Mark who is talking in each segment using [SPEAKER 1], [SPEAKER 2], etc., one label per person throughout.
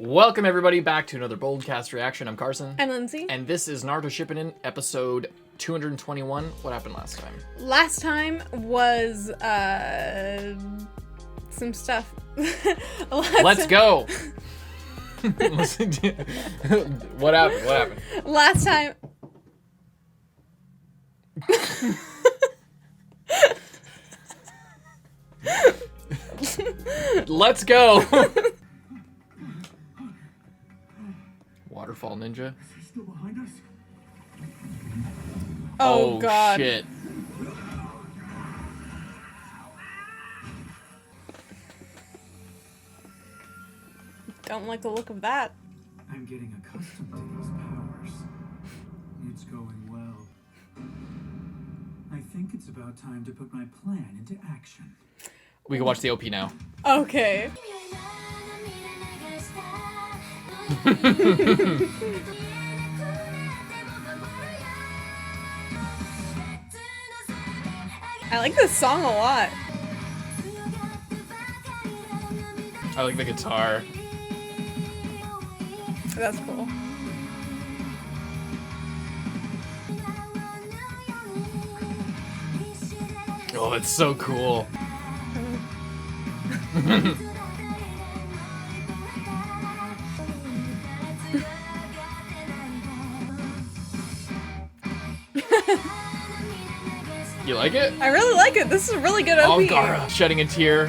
[SPEAKER 1] Welcome everybody back to another Boldcast reaction. I'm Carson.
[SPEAKER 2] I'm Lindsay.
[SPEAKER 1] And this is Naruto Shippuden, episode 221. What happened last time?
[SPEAKER 2] Last time was some stuff.
[SPEAKER 1] Let's go. What happened? What happened?
[SPEAKER 2] Last time.
[SPEAKER 1] Let's go. Waterfall ninja.
[SPEAKER 3] Is he still behind us?
[SPEAKER 2] Oh God.
[SPEAKER 1] Shit.
[SPEAKER 2] Don't like the look of that.
[SPEAKER 3] I'm getting accustomed to these powers. It's going well. I think it's about time to put my plan into action.
[SPEAKER 1] We can watch the OP now.
[SPEAKER 2] Okay. I like this song a lot.
[SPEAKER 1] I like the guitar.
[SPEAKER 2] That's cool.
[SPEAKER 1] Oh, it's so cool. You like it?
[SPEAKER 2] I really like it. This is a really good OP.
[SPEAKER 1] Oh, Gara shedding a tear.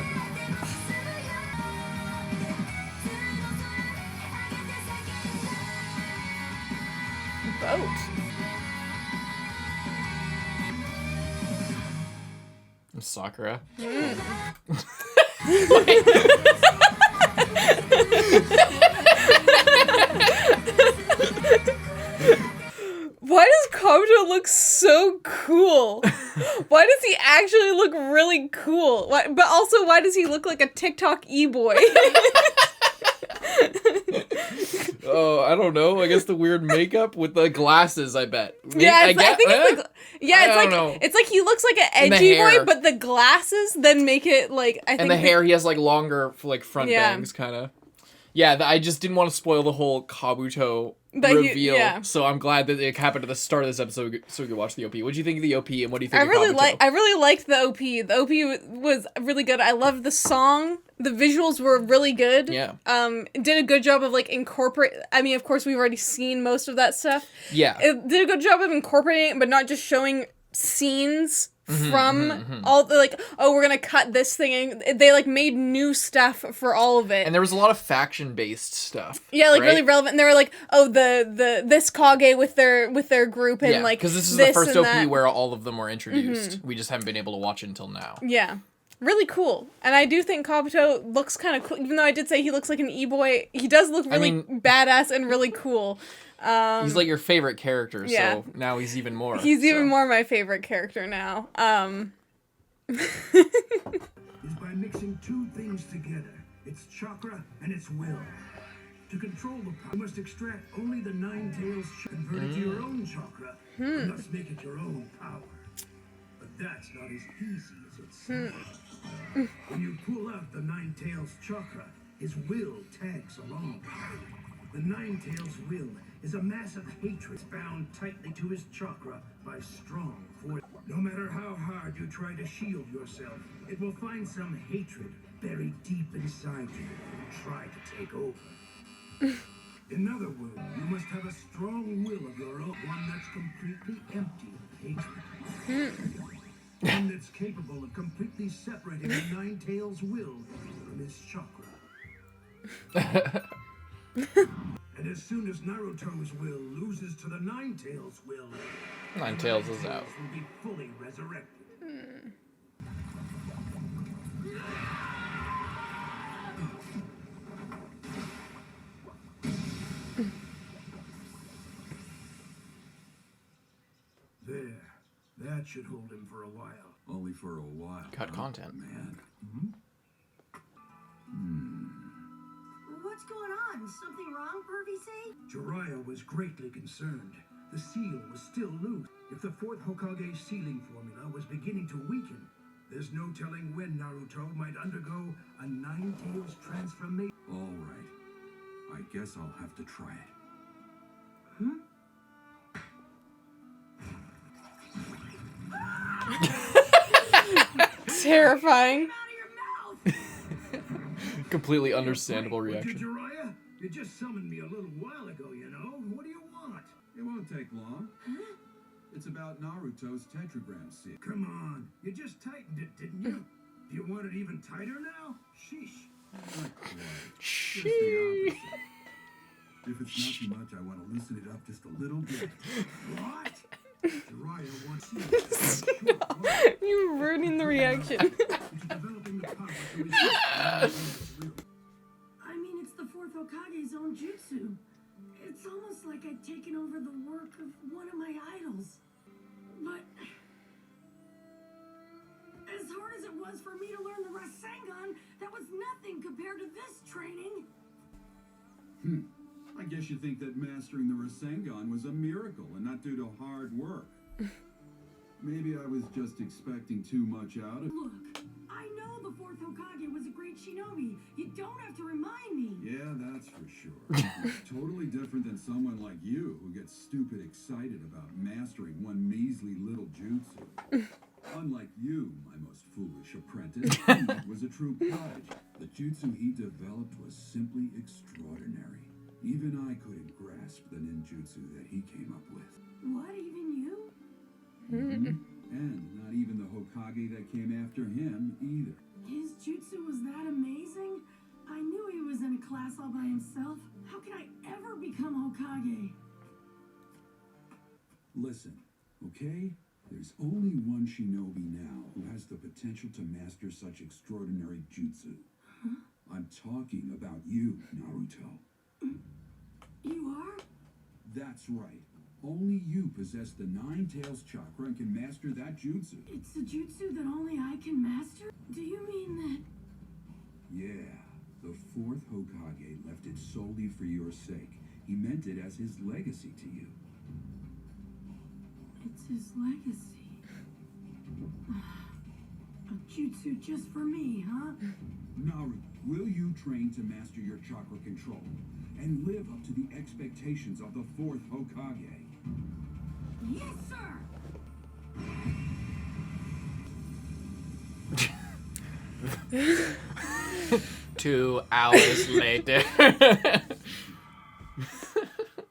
[SPEAKER 2] Boat.
[SPEAKER 1] Sakura.
[SPEAKER 2] Why does Kabuto look so cool? Why does he actually look really cool? But also, why does he look like a TikTok e-boy?
[SPEAKER 1] Oh, I don't know. I guess the weird makeup with the glasses, I bet.
[SPEAKER 2] Yeah, it's like he looks like an edgy boy, but the glasses then make it like, I think.
[SPEAKER 1] And the hair, he has like longer like front bangs, kind of. Yeah, I just didn't want to spoil the whole Kabuto reveal, so I'm glad that it happened at the start of this episode, so we could watch the OP. What do you think of the OP, and what do you think? I really
[SPEAKER 2] liked the OP. The OP was really good. I loved the song. The visuals were really good.
[SPEAKER 1] Yeah.
[SPEAKER 2] Did a good job of like incorporate. I mean, of course, we've already seen most of that stuff.
[SPEAKER 1] Yeah.
[SPEAKER 2] It did a good job of incorporating it, but not just showing scenes from all the, like, oh, we're gonna cut this thing, and they like made new stuff for all of it.
[SPEAKER 1] And there was a lot of faction based stuff.
[SPEAKER 2] Yeah, like really relevant. And they were like, oh, this Kage with their group, and like,
[SPEAKER 1] because this is the first OP where all of them were introduced. We just haven't been able to watch it until now.
[SPEAKER 2] Yeah. Really cool. And I do think Kabuto looks kind of cool. Even though I did say he looks like an e-boy, he does look really badass and really cool.
[SPEAKER 1] He's like your favorite character, so now he's even more.
[SPEAKER 2] He's even more my favorite character now.
[SPEAKER 3] Is by mixing two things together. It's chakra and it's will. To control the power, you must extract only the nine tails, convert it to your own chakra, and thus make it your own power. But that's not as easy as it sounds. When you pull out the nine tails chakra, his will tags along. The nine tails will is a massive hatred bound tightly to his chakra by strong force. No matter how hard you try to shield yourself, it will find some hatred buried deep inside you and try to take over. In other words, you must have a strong will of your own, one that's completely empty of hatred. One that's capable of completely separating the nine tails will from his chakra. And as soon as Naruto's will loses to the Nine Tails will,
[SPEAKER 1] Nine Tails is out.
[SPEAKER 3] Will be fully resurrected. There, that should hold him for a while.
[SPEAKER 4] Only for a while.
[SPEAKER 1] Cut content,
[SPEAKER 4] man.
[SPEAKER 5] What's going on? Something wrong, Pervy say?
[SPEAKER 3] Jiraiya was greatly concerned. The seal was still loose. If the fourth Hokage's sealing formula was beginning to weaken, there's no telling when Naruto might undergo a Nine Tails transformation.
[SPEAKER 4] All right.
[SPEAKER 3] I guess I'll have to try it.
[SPEAKER 2] Terrifying.
[SPEAKER 1] Completely understandable
[SPEAKER 3] Wait,
[SPEAKER 1] reaction.
[SPEAKER 3] Jiraiya? You just summoned me a little while ago, you know? What do you want?
[SPEAKER 4] It won't take long. It's about Naruto's tetragram seal.
[SPEAKER 3] Come on, you just tightened it, didn't you? Do you want it even tighter now? Sheesh.
[SPEAKER 4] Not quite. Just the opposite. If it's not too much, I want to loosen it up just a little bit.
[SPEAKER 3] What? Jiraiya wants you.
[SPEAKER 2] You're ruining the reaction.
[SPEAKER 3] Developing the power to resist.
[SPEAKER 5] I mean, it's the fourth Hokage's own jutsu. It's almost like I'd taken over the work of one of my idols. But as hard as it was for me to learn the Rasengan, that was nothing compared to this training.
[SPEAKER 4] I guess you think that mastering the Rasengan was a miracle and not due to hard work. Maybe I was just expecting too much out of it.
[SPEAKER 5] Look, I know the fourth Hokage was a great shinobi. You don't have to remind me.
[SPEAKER 4] Yeah, that's for sure. It's totally different than someone like you who gets stupid excited about mastering one measly little jutsu. Unlike you, my most foolish apprentice, he was a true prodigy. The jutsu he developed was simply extraordinary. Even I couldn't grasp the ninjutsu that he came up with.
[SPEAKER 5] What, even you?
[SPEAKER 4] And not even the Hokage that came after him either.
[SPEAKER 5] His jutsu was that amazing? I knew he was in a class all by himself. How can I ever become Hokage?
[SPEAKER 4] Listen, okay? There's only one shinobi now who has the potential to master such extraordinary jutsu. I'm talking about you, Naruto.
[SPEAKER 5] You are?
[SPEAKER 4] That's right. Only you possess the Nine Tails chakra and can master that jutsu.
[SPEAKER 5] It's a jutsu that only I can master? Do you mean that...
[SPEAKER 4] Yeah, the fourth Hokage left it solely for your sake. He meant it as his legacy to you.
[SPEAKER 5] It's his legacy. A jutsu just for me, huh?
[SPEAKER 4] Naruto, will you train to master your chakra control and live up to the expectations of the fourth Hokage?
[SPEAKER 5] Yes, sir!
[SPEAKER 1] 2 hours later.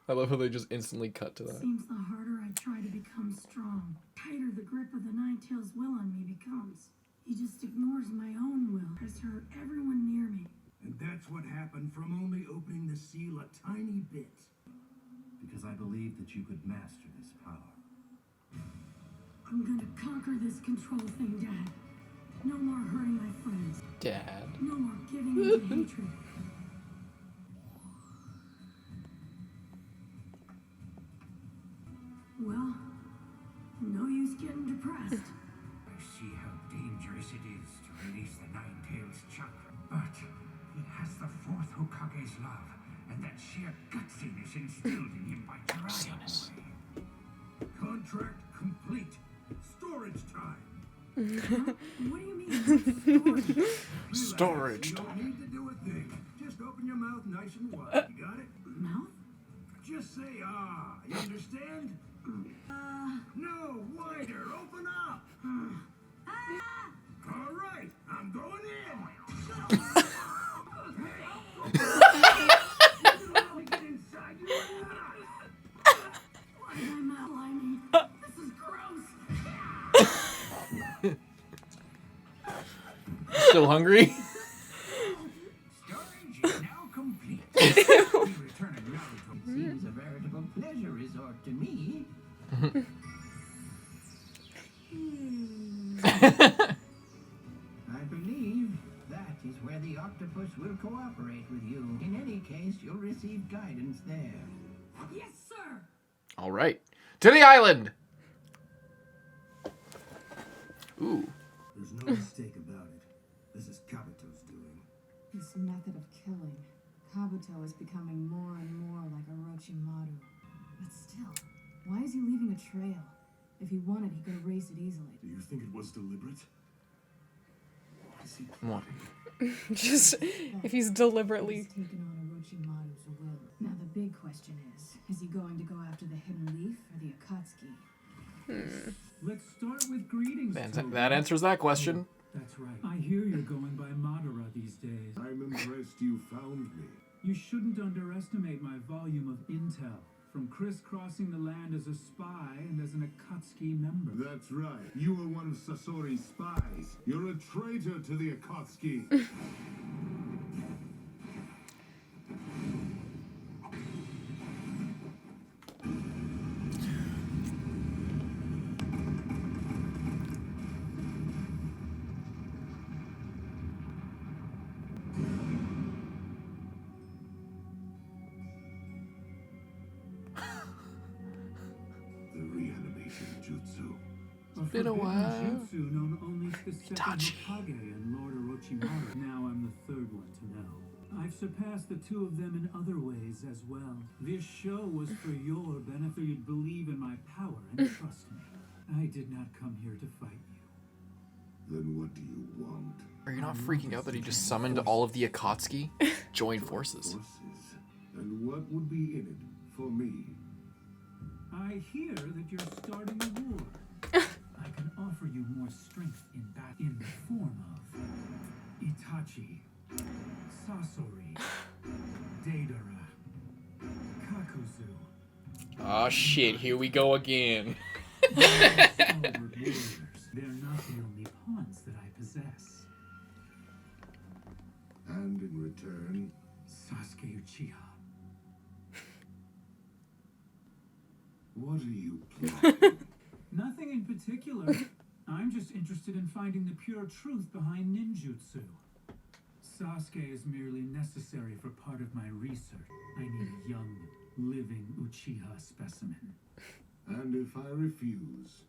[SPEAKER 1] I love how they just instantly cut to that.
[SPEAKER 5] Seems the harder I try to become strong, tighter the grip of the Nine Tails will on me becomes. He just ignores my own will. Has hurt everyone near me.
[SPEAKER 3] And that's what happened from only opening the seal a tiny bit. Because I believed that you could master this power.
[SPEAKER 5] I'm gonna conquer this control thing, Dad. No more hurting my friends.
[SPEAKER 1] Dad.
[SPEAKER 5] No more giving in to hatred. Well, no use getting depressed.
[SPEAKER 3] I see how dangerous it is to release the Nine Tails chakra. But he has the fourth Hokage's love, and that sheer gutsiness instilled in him by Jiraiya. Contract complete. Storage time.
[SPEAKER 5] What do you mean?
[SPEAKER 1] Storage
[SPEAKER 3] You
[SPEAKER 1] time.
[SPEAKER 3] don't need to do a thing. Just open your mouth nice and wide. You got it?
[SPEAKER 5] Mouth?
[SPEAKER 3] Just say ah. You understand? No, wider. Open up. All right, I'm going in. Get inside you.
[SPEAKER 5] Why is my mouth slimy? This is gross.
[SPEAKER 1] Still hungry?
[SPEAKER 3] Storage is now complete. Returning Naruto seems a veritable pleasure resort to me. I believe that is where the octopus will cooperate with you. In any case, you'll receive guidance there.
[SPEAKER 5] Yes, sir.
[SPEAKER 1] All right. To the island! Ooh.
[SPEAKER 3] There's no mistake about it. This is Kabuto's doing.
[SPEAKER 6] This method of killing, Kabuto is becoming more and more like Orochimaru. But still, why is he leaving a trail? If he wanted, he could erase it easily.
[SPEAKER 3] Do you think it was deliberate? Is he
[SPEAKER 1] What?
[SPEAKER 2] Just, if he's deliberately...
[SPEAKER 6] He's taken on Orochimaru's will. Now the big question is he going to go after the Hidden Leaf or the Akatsuki?
[SPEAKER 3] Let's start with greetings.
[SPEAKER 1] That answers that question.
[SPEAKER 3] That's right. I hear you're going by Madara these days.
[SPEAKER 4] I'm impressed you found me.
[SPEAKER 3] You shouldn't underestimate my volume of intel. From crisscrossing the land as a spy and as an Akatsuki member.
[SPEAKER 4] That's right. You were one of Sasori's spies. You're a traitor to the Akatsuki.
[SPEAKER 1] Been a while.
[SPEAKER 3] Jutsu known only to the second Hokage and Lord Orochimaru. Now I'm the third one to know. I've surpassed the two of them in other ways as well. This show was for your benefit. You'd believe in my power and trust me. I did not come here to fight you.
[SPEAKER 4] Then what do you want?
[SPEAKER 1] Are you not freaking out that he just summoned all of the Akatsuki? Join forces.
[SPEAKER 4] And what would be in it for me?
[SPEAKER 3] I hear that you're starting a war. I can offer you more strength in the form of Itachi, Sasori, Deidara, Kakuzu.
[SPEAKER 1] Aw, shit, here we go again.
[SPEAKER 3] Stalwart warriors. They're not the only pawns that I possess.
[SPEAKER 4] And in return,
[SPEAKER 3] Sasuke Uchiha.
[SPEAKER 4] what are you planning?
[SPEAKER 3] Nothing in particular. I'm just interested in finding the pure truth behind ninjutsu. Sasuke is merely necessary for part of my research. I need a young, living Uchiha specimen.
[SPEAKER 4] And if I refuse?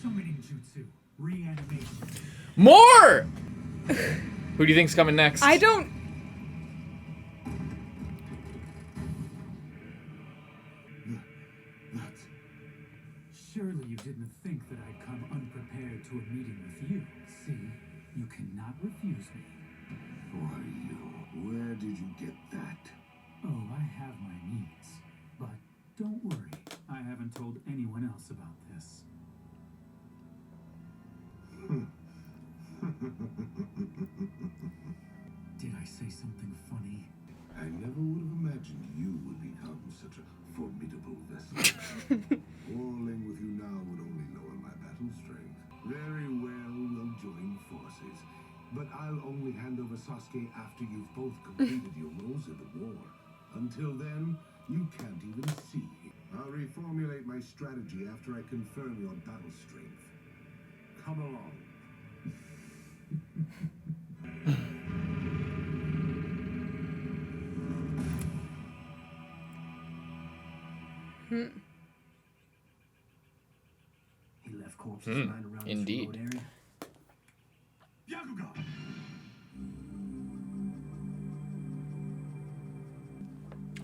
[SPEAKER 3] Summoning jutsu. Reanimation.
[SPEAKER 1] More! Who do you think's coming next?
[SPEAKER 2] I don't...
[SPEAKER 4] That's...
[SPEAKER 3] Surely you didn't think that I'd come unprepared to a meeting with you. See, you cannot refuse me.
[SPEAKER 4] Why you? Where did you get that?
[SPEAKER 3] Oh, I have my needs. But don't worry, I haven't told anyone else about this. Did I say something funny?
[SPEAKER 4] I never would have imagined you would become such a formidable vessel. Quarreling with you now would only lower my battle strength. Very well, we'll join forces. But I'll only hand over Sasuke after you've both completed your roles in the war. Until then, you can't even see. I'll reformulate my strategy after I confirm your battle strength. Come along.
[SPEAKER 3] He left corpses lying around
[SPEAKER 1] indeed.
[SPEAKER 3] this remote area.
[SPEAKER 4] Yakuga!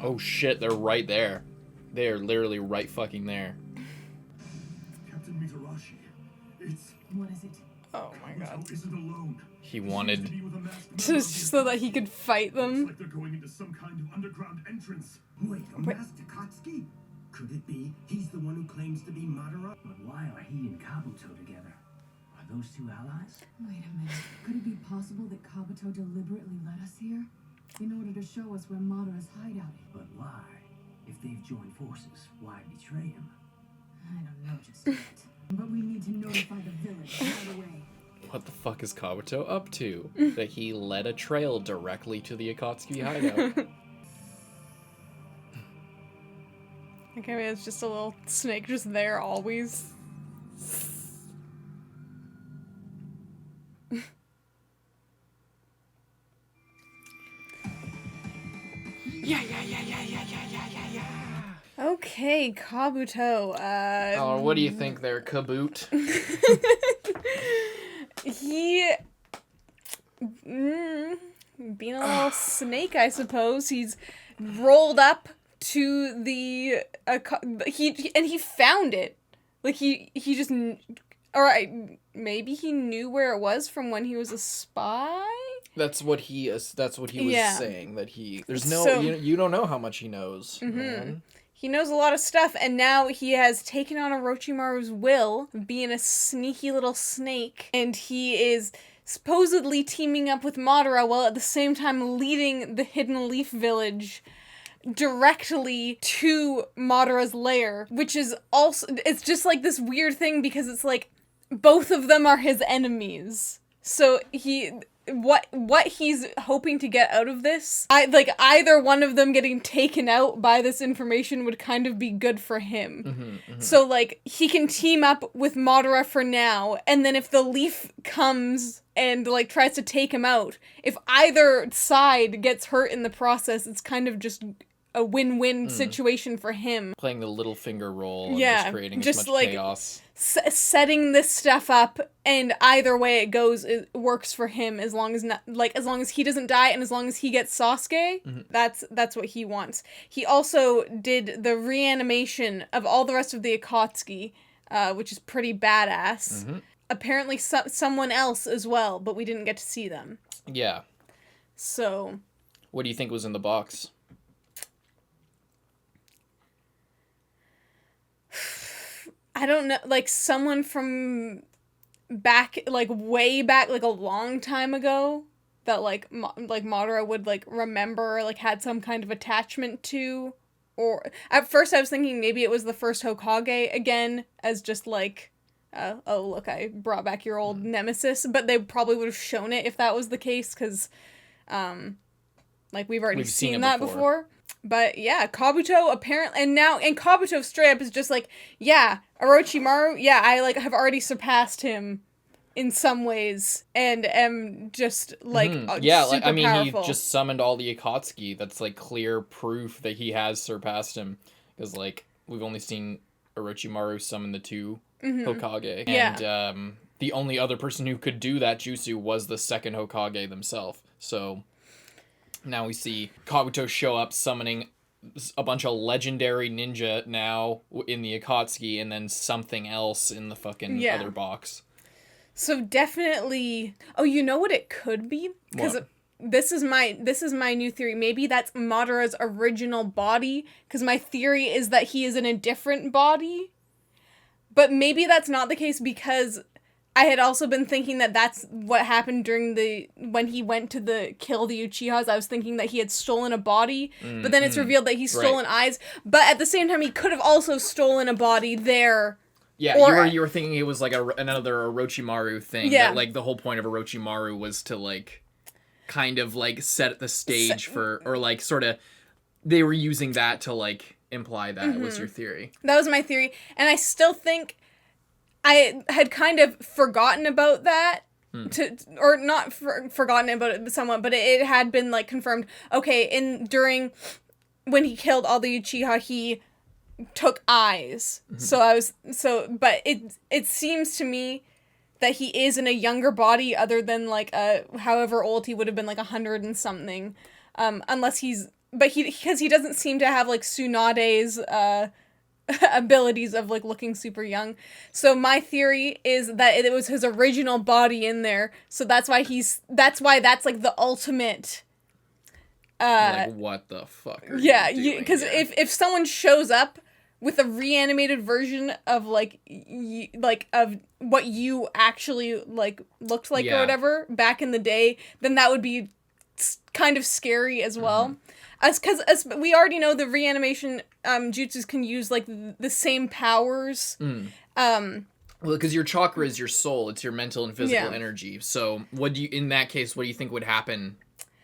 [SPEAKER 1] Oh shit, they're right there. They are literally right fucking there.
[SPEAKER 4] Captain Mitarashi, it's...
[SPEAKER 6] What is it?
[SPEAKER 2] Oh my god.
[SPEAKER 4] Naruto isn't alone.
[SPEAKER 1] He wanted...
[SPEAKER 4] To be with a masked member
[SPEAKER 2] Just
[SPEAKER 4] of the
[SPEAKER 2] so that he could fight
[SPEAKER 4] Looks
[SPEAKER 2] them.
[SPEAKER 4] like they're going into some kind of underground entrance.
[SPEAKER 7] Wait, a masked Akatsuki? Could it be he's the one who claims to be Madara?
[SPEAKER 8] But why are he and Kabuto together? Are those two allies?
[SPEAKER 6] Wait a minute. Could it be possible that Kabuto deliberately led us here? In order to show us where Madara's hideout is?
[SPEAKER 8] But why? If they've joined forces, why betray him?
[SPEAKER 6] I don't know just yet. But we need to notify the village right away.
[SPEAKER 1] What the fuck is Kabuto up to? That he led a trail directly to the Akatsuki hideout.
[SPEAKER 2] Okay, maybe it's just a little snake just there always. Okay, Kabuto.
[SPEAKER 1] Oh, what do you think there, Kaboot?
[SPEAKER 2] He being a little snake, I suppose. He's rolled up to the he found it. Like he just all right. Maybe he knew where it was from when he was a spy.
[SPEAKER 1] That's what he was saying, that there's no,
[SPEAKER 2] So,
[SPEAKER 1] you don't know how much he knows, man.
[SPEAKER 2] He knows a lot of stuff, and now he has taken on Orochimaru's will, being a sneaky little snake, and he is supposedly teaming up with Madara while at the same time leading the Hidden Leaf Village directly to Madara's lair, which is also, it's just like this weird thing because it's like both of them are his enemies. So what he's hoping to get out of this, either one of them getting taken out by this information would kind of be good for him. So like he can team up with Madara for now, and then if the leaf comes and like tries to take him out, if either side gets hurt in the process, it's kind of just a win-win situation for him.
[SPEAKER 1] Playing the little finger role and just creating as much chaos.
[SPEAKER 2] Setting this stuff up, and either way it goes, it works for him as long as he doesn't die and as long as he gets Sasuke. That's what he wants. He also did the reanimation of all the rest of the Akatsuki, which is pretty badass. Apparently someone else as well, but we didn't get to see them.
[SPEAKER 1] Yeah.
[SPEAKER 2] So,
[SPEAKER 1] what do you think was in the box?
[SPEAKER 2] I don't know, like someone from back, like way back, like a long time ago, that like Madara would like remember, or like had some kind of attachment to. Or at first I was thinking maybe it was the first Hokage again, as just like, oh look, I brought back your old nemesis, but they probably would have shown it if that was the case, because like we've already seen that before. But yeah, Kabuto apparently, and Kabuto straight up is just like, yeah, Orochimaru, yeah, I like have already surpassed him in some ways, and am just like super
[SPEAKER 1] I mean,
[SPEAKER 2] powerful.
[SPEAKER 1] He just summoned all the Akatsuki. That's like clear proof that he has surpassed him, because like we've only seen Orochimaru summon the two Hokage, and the only other person who could do that jutsu was the second Hokage themselves. So now we see Kabuto show up summoning a bunch of legendary ninja now in the Akatsuki, and then something else in the fucking other box.
[SPEAKER 2] So definitely, oh, you know what it could be? Because this is my new theory. Maybe that's Madara's original body, because my theory is that he is in a different body. But maybe that's not the case, because I had also been thinking that that's what happened when he went to kill the Uchihas. I was thinking that he had stolen a body, but then it's revealed that he's stolen eyes. But at the same time, he could have also stolen a body there.
[SPEAKER 1] Yeah, you were thinking it was like another Orochimaru thing. Yeah. That, like, the whole point of Orochimaru was to, like, kind of, like, set the stage for, or, like, sort of, they were using that to, like, imply that was your theory. That
[SPEAKER 2] was my theory. And I still think I had kind of forgotten about that, or not forgotten about it somewhat, but it had been like confirmed. Okay, during when he killed all the Uchiha, he took eyes. But it seems to me that he is in a younger body, other than like however old he would have been, like 100 and something, unless because he doesn't seem to have like Tsunade's abilities of like looking super young. So my theory is that it was his original body in there. So that's why that's like the ultimate
[SPEAKER 1] like, what the fuck are you doing?
[SPEAKER 2] Because if someone shows up with a reanimated version of like of what you actually like looked like or whatever back in the day, then that would be kind of scary as well. As we already know, the reanimation jutsus can use like the same powers.
[SPEAKER 1] Well, because your chakra is your soul; it's your mental and physical energy. So, in that case, what do you think would happen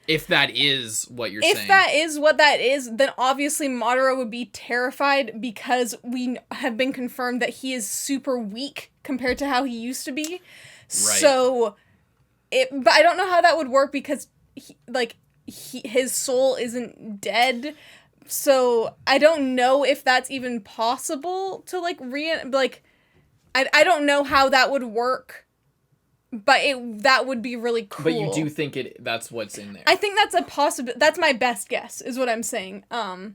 [SPEAKER 1] if that is what you're saying?
[SPEAKER 2] If that is what that is, then obviously Madara would be terrified, because we have been confirmed that he is super weak compared to how he used to be. Right. So, but I don't know how that would work, because his soul isn't dead, so I don't know if that's even possible to like I don't know how that would work, but that would be really cool.
[SPEAKER 1] But you do think that's what's in there?
[SPEAKER 2] I think that's a possibility. That's my best guess, is what I'm saying. I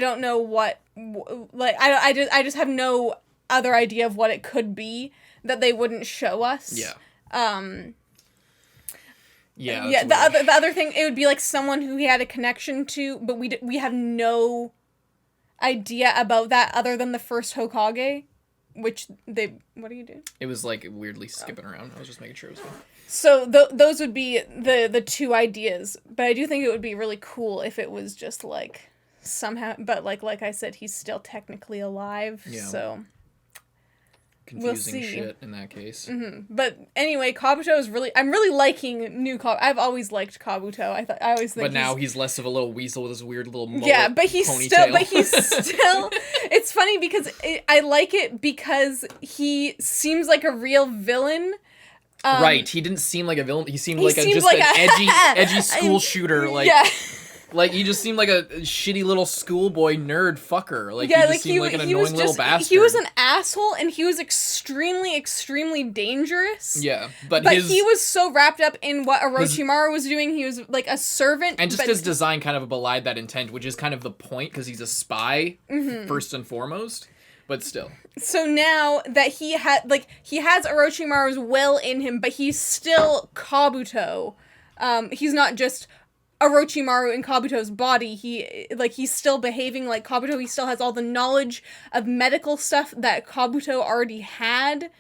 [SPEAKER 2] don't know what, like, I just have no other idea of what it could be that they wouldn't show us.
[SPEAKER 1] Yeah. Yeah.
[SPEAKER 2] The other thing, it would be like someone who he had a connection to, but we have no idea about that other than the first Hokage, which what are you doing?
[SPEAKER 1] It was like weirdly skipping around. I was just making sure it was fine.
[SPEAKER 2] So those would be the two ideas, but I do think it would be really cool if it was just like somehow, but like I said, he's still technically alive, so
[SPEAKER 1] confusing
[SPEAKER 2] we'll see.
[SPEAKER 1] Shit in that case.
[SPEAKER 2] Mm-hmm. But anyway, Kabuto is I'm really liking new Kabuto. I've always liked Kabuto. I always think.
[SPEAKER 1] But now he's less of a little weasel with his weird little mullet
[SPEAKER 2] but he's
[SPEAKER 1] ponytail.
[SPEAKER 2] still. It's funny because I like it because he seems like a real villain.
[SPEAKER 1] Right, he didn't seem like a villain. He seemed like an edgy school shooter. Like, he just seemed like a shitty little schoolboy nerd fucker. Like, he just seemed like an annoying little bastard.
[SPEAKER 2] He was an asshole, and he was extremely, extremely dangerous.
[SPEAKER 1] Yeah, but
[SPEAKER 2] he was so wrapped up in what Orochimaru was doing. He was, like, a servant.
[SPEAKER 1] And just his design kind of belied that intent, which is kind of the point, because he's a spy, first and foremost. But still. So
[SPEAKER 2] now that he has Orochimaru's will in him, but he's still Kabuto. He's not just Orochimaru in Kabuto's body. He's still behaving like Kabuto. He still has all the knowledge of medical stuff that Kabuto already had,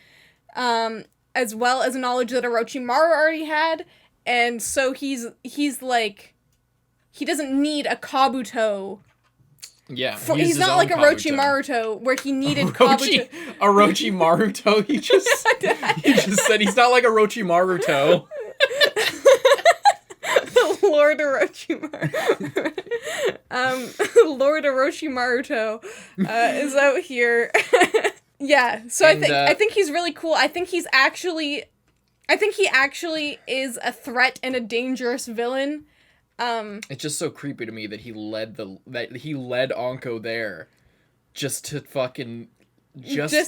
[SPEAKER 2] as well as knowledge that Orochimaru already had. And so he's like, he doesn't need a Kabuto.
[SPEAKER 1] Yeah,
[SPEAKER 2] he's not like Orochimaru, where he needed Kabuto.
[SPEAKER 1] Orochimaru, he just said he's not like Orochimaru.
[SPEAKER 2] Lord Orochimaru. Lord Orochimaru is out here. Yeah, so I think he's really cool. I think he actually is a threat and a dangerous villain.
[SPEAKER 1] It's just so creepy to me that he led Anko there just to fucking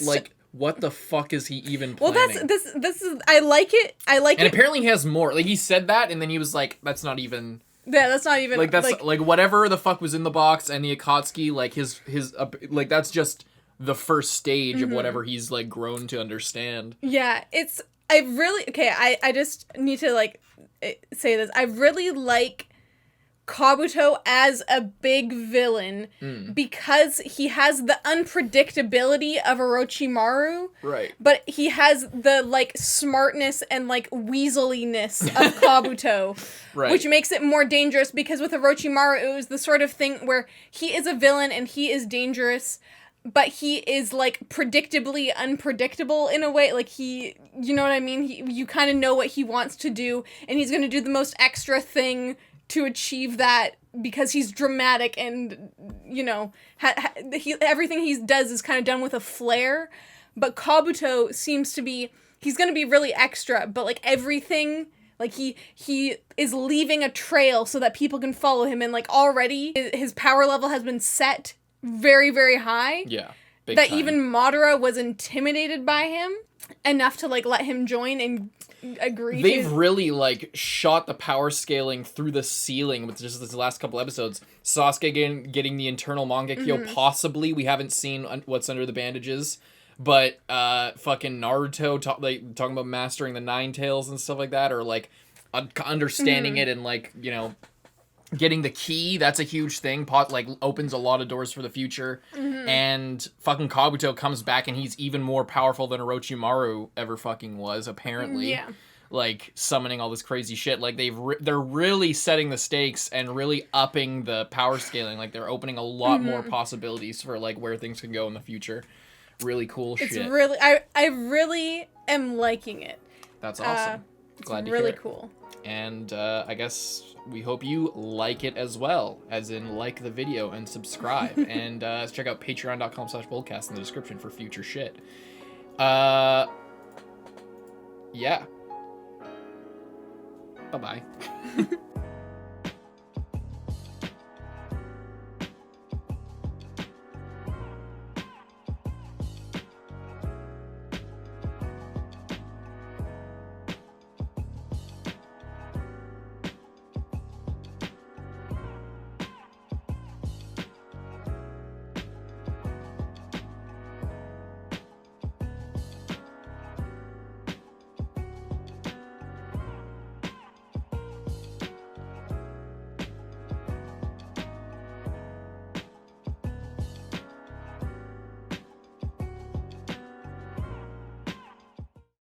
[SPEAKER 1] like, what the fuck is he even planning?
[SPEAKER 2] Well, this is I like it.
[SPEAKER 1] And apparently he has more. Like, he said that, and then he was like, that's not even...
[SPEAKER 2] Yeah, that's not even...
[SPEAKER 1] Like, that's, like whatever the fuck was in the box, and the Akatsuki, like, his like, that's just the first stage of whatever he's, like, grown to understand.
[SPEAKER 2] Yeah, I just need to, like, say this. I really like Kabuto as a big villain because he has the unpredictability of Orochimaru,
[SPEAKER 1] right?
[SPEAKER 2] But he has the, like, smartness and, like, weaseliness of Kabuto, right? Which makes it more dangerous, because with Orochimaru it was the sort of thing where he is a villain and he is dangerous, but he is, like, predictably unpredictable in a way. Like, you know what I mean? You kind of know what he wants to do, and he's going to do the most extra thing to achieve that, because he's dramatic and, you know, everything he does is kind of done with a flair. But Kabuto seems to be, he's going to be really extra, but, like, everything, like, he is leaving a trail so that people can follow him, and, like, already his power level has been set very, very high.
[SPEAKER 1] Yeah.
[SPEAKER 2] That time. Even Madara was intimidated by him enough to, like, let him join and agree.
[SPEAKER 1] They've really, like, shot the power scaling through the ceiling with just this last couple episodes. Sasuke getting the internal Mangekyo, possibly. We haven't seen what's under the bandages. But fucking Naruto talking about mastering the Nine Tails and stuff like that, or, like, understanding it and, like, you know, getting the key. That's a huge thing. Like, opens a lot of doors for the future. And fucking Kabuto comes back, and he's even more powerful than Orochimaru ever fucking was, apparently.
[SPEAKER 2] Yeah.
[SPEAKER 1] Like, summoning all this crazy shit. Like, they're really setting the stakes and really upping the power scaling. Like, they're opening a lot more possibilities for, like, where things can go in the future. Really cool shit.
[SPEAKER 2] It's really... I really am liking it.
[SPEAKER 1] That's awesome. Glad to hear it.
[SPEAKER 2] Really cool.
[SPEAKER 1] And I guess we hope you like it as well, as in like the video and subscribe. And check out patreon.com/boldcast in the description for future shit. Yeah. Bye-bye.